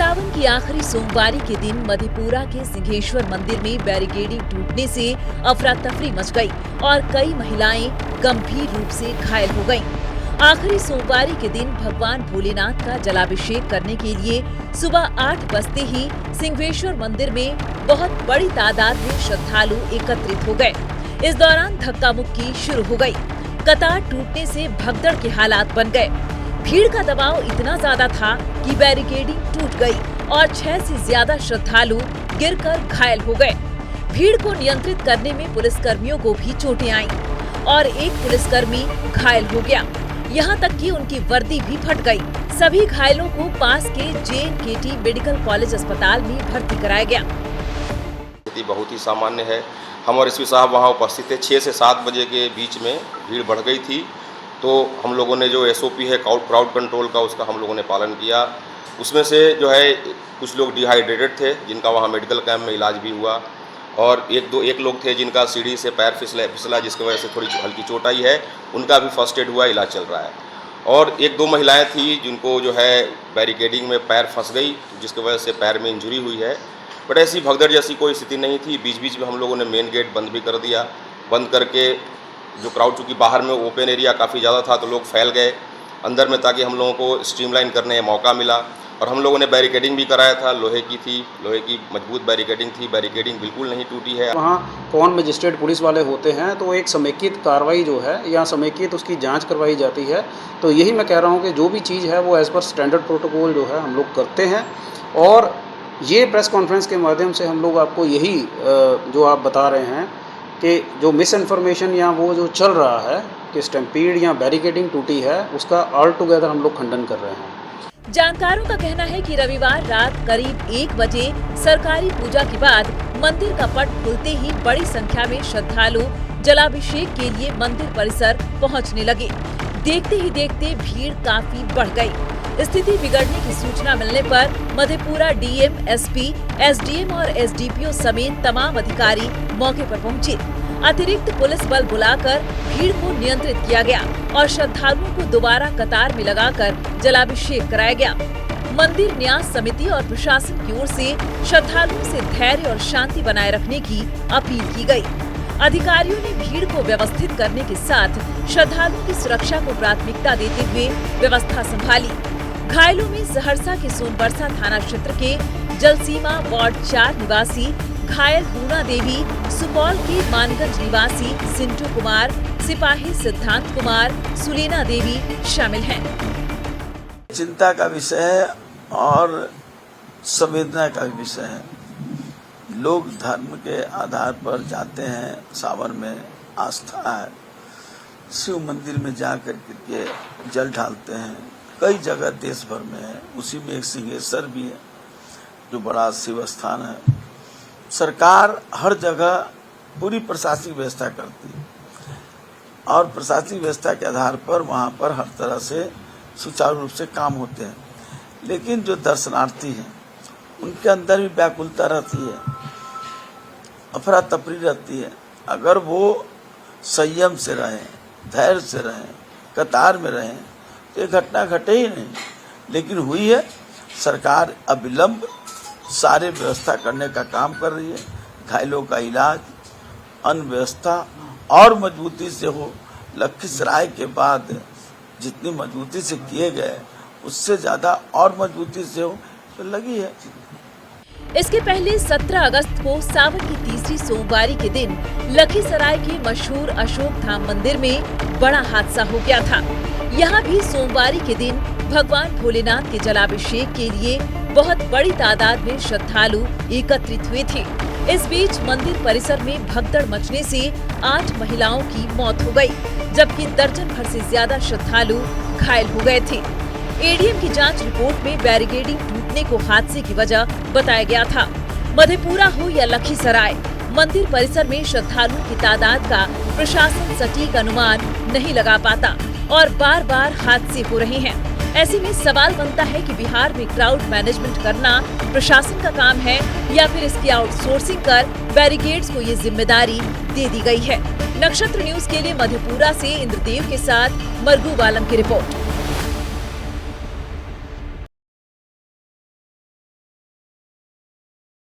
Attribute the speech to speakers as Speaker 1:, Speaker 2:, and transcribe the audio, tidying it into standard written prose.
Speaker 1: सावन की आखिरी सोमवारी के दिन मधेपुरा के सिंहेश्वर मंदिर में बैरिकेडिंग टूटने से अफरा तफरी मच गई और कई महिलाएं गंभीर रूप से घायल हो गईं। आखिरी सोमवारी के दिन भगवान भोलेनाथ का जलाभिषेक करने के लिए सुबह 8 बजते ही सिंहेश्वर मंदिर में बहुत बड़ी तादाद में श्रद्धालु एकत्रित हो गए। इस दौरान धक्का मुक्की शुरू हो गई। कतार टूटने से भगदड़ के हालात बन गए। भीड़ का दबाव इतना ज्यादा था कि बैरिकेडिंग टूट गई और 6 से ज्यादा श्रद्धालु गिरकर घायल हो गए। भीड़ को नियंत्रित करने में पुलिसकर्मियों को भी चोटें आईं और एक पुलिसकर्मी घायल हो गया। यहाँ तक कि उनकी वर्दी भी फट गई। सभी घायलों को पास के JNKT मेडिकल कॉलेज अस्पताल में भर्ती कराया गया।
Speaker 2: स्थिति बहुत ही सामान्य है। हम और एसपी साहब वहाँ उपस्थित थे। 6 से 7 बजे के बीच में भीड़ बढ़ गई थी, तो हम लोगों ने जो SOP है क्राउड कंट्रोल का, उसका हम लोगों ने पालन किया। उसमें से जो है कुछ लोग डिहाइड्रेटेड थे, जिनका वहाँ मेडिकल कैंप में इलाज भी हुआ, और एक लोग थे जिनका सीढ़ी से पैर फिसला, जिसकी वजह से थोड़ी हल्की चोट आई है। उनका भी फर्स्ट एड हुआ, इलाज चल रहा है। और 1-2 महिलाएं थी जिनको जो है बैरिकेडिंग में पैर फंस गई, जिसकी वजह से पैर में इंजरी हुई है। बट ऐसी भगदड़ जैसी कोई स्थिति नहीं थी। बीच बीच में हम लोगों ने मेन गेट बंद भी कर दिया। बंद करके जो क्राउड, चूँकि बाहर में ओपन एरिया काफ़ी ज़्यादा था, तो लोग फैल गए अंदर में, ताकि हम लोगों को स्ट्रीमलाइन करने का मौका मिला। और हम लोगों ने बैरिकेडिंग भी कराया था। लोहे की मजबूत बैरिकेडिंग थी। बैरिकेडिंग बिल्कुल नहीं टूटी है।
Speaker 3: वहाँ कौन मजिस्ट्रेट पुलिस वाले होते हैं, तो एक समेकित कार्रवाई जो है या समेकित उसकी जांच करवाई जाती है। तो यही मैं कह रहा हूँ कि जो भी चीज़ है वो एज़ पर स्टैंडर्ड प्रोटोकॉल जो है हम लोग करते हैं। और ये प्रेस कॉन्फ्रेंस के माध्यम से हम लोग आपको यही जो आप बता रहे हैं कि जो मिस इन्फॉर्मेशन या वो जो चल रहा है कि स्टैम्पीड या बैरिकेडिंग टूटी है, उसका ऑल टुगेदर हम लोग खंडन कर रहे हैं।
Speaker 1: जानकारों का कहना है कि रविवार रात करीब 1 बजे सरकारी पूजा के बाद मंदिर का पट खुलते ही बड़ी संख्या में श्रद्धालु जलाभिषेक के लिए मंदिर परिसर पहुंचने लगे। देखते ही देखते भीड़ काफी बढ़ गई। स्थिति बिगड़ने की सूचना मिलने पर मधेपुरा DM, SP, SDM और SDPO समेत तमाम अधिकारी मौके पर पहुंचे। अतिरिक्त पुलिस बल बुलाकर भीड़ को नियंत्रित किया गया और श्रद्धालुओं को दोबारा कतार में लगाकर जलाभिषेक कराया गया। मंदिर न्यास समिति और प्रशासन की ओर से श्रद्धालुओं से धैर्य और शांति बनाए रखने की अपील की गई। अधिकारियों ने भीड़ को व्यवस्थित करने के साथ श्रद्धालुओं की सुरक्षा को प्राथमिकता देते हुए व्यवस्था संभाली। घायलों में सहरसा के सोनबरसा थाना क्षेत्र के जलसीमा वार्ड 4 निवासी घायल पूना देवी, सुपौल के मानगंज निवासी सिंटू कुमार, सिपाही सिद्धांत कुमार, सुलेना देवी शामिल हैं।
Speaker 4: चिंता का विषय है और संवेदना का विषय है। लोग धर्म के आधार पर जाते हैं। सावन में आस्था है, शिव मंदिर में जाकर के जल ढालते हैं। कई जगह देश भर में है, उसी में एक सिंहेश्वर भी है जो बड़ा शिव स्थान है। सरकार हर जगह पूरी प्रशासनिक व्यवस्था करती है और प्रशासनिक व्यवस्था के आधार पर वहाँ पर हर तरह से सुचारू रूप से काम होते हैं। लेकिन जो दर्शनार्थी हैं उनके अंदर भी व्याकुलता रहती है, अफरा तफरी रहती है। अगर वो संयम से रहें, धैर्य से रहें, कतार में रहें, तो ये घटना घटे ही नहीं। लेकिन हुई है। सरकार अविलंब सारे व्यवस्था करने का काम कर रही है। घायलों का इलाज, अन्न व्यवस्था और मजबूती से हो। लखीसराय के बाद जितनी मजबूती से किए गए, उससे ज़्यादा और मजबूती से हो तो लगी है।
Speaker 1: इसके पहले 17 अगस्त को सावन की तीसरी सोमवारी के दिन लखीसराय के मशहूर अशोक धाम मंदिर में बड़ा हादसा हो गया था। यहाँ भी सोमवारी के दिन भगवान भोलेनाथ के जलाभिषेक के लिए बहुत बड़ी तादाद में श्रद्धालु एकत्रित हुए थे। इस बीच मंदिर परिसर में भगदड़ मचने से 8 महिलाओं की मौत हो गई, जबकि दर्जन भर से ज्यादा श्रद्धालु घायल हो गए थे। ADM की जांच रिपोर्ट में बैरिकेडिंग टूटने को हादसे की वजह बताया गया था। मधेपुरा हो या लखीसराय, मंदिर परिसर में श्रद्धालुओं की तादाद का प्रशासन सटीक अनुमान नहीं लगा पाता और बार बार हादसे हो रहे हैं। ऐसे में सवाल बनता है कि बिहार में क्राउड मैनेजमेंट करना प्रशासन का काम है या फिर इसकी आउटसोर्सिंग कर बैरिकेड्स को ये जिम्मेदारी दे दी गई है। नक्षत्र न्यूज के लिए मधेपुरा से इंद्रदेव के साथ मरगू बालम की रिपोर्ट।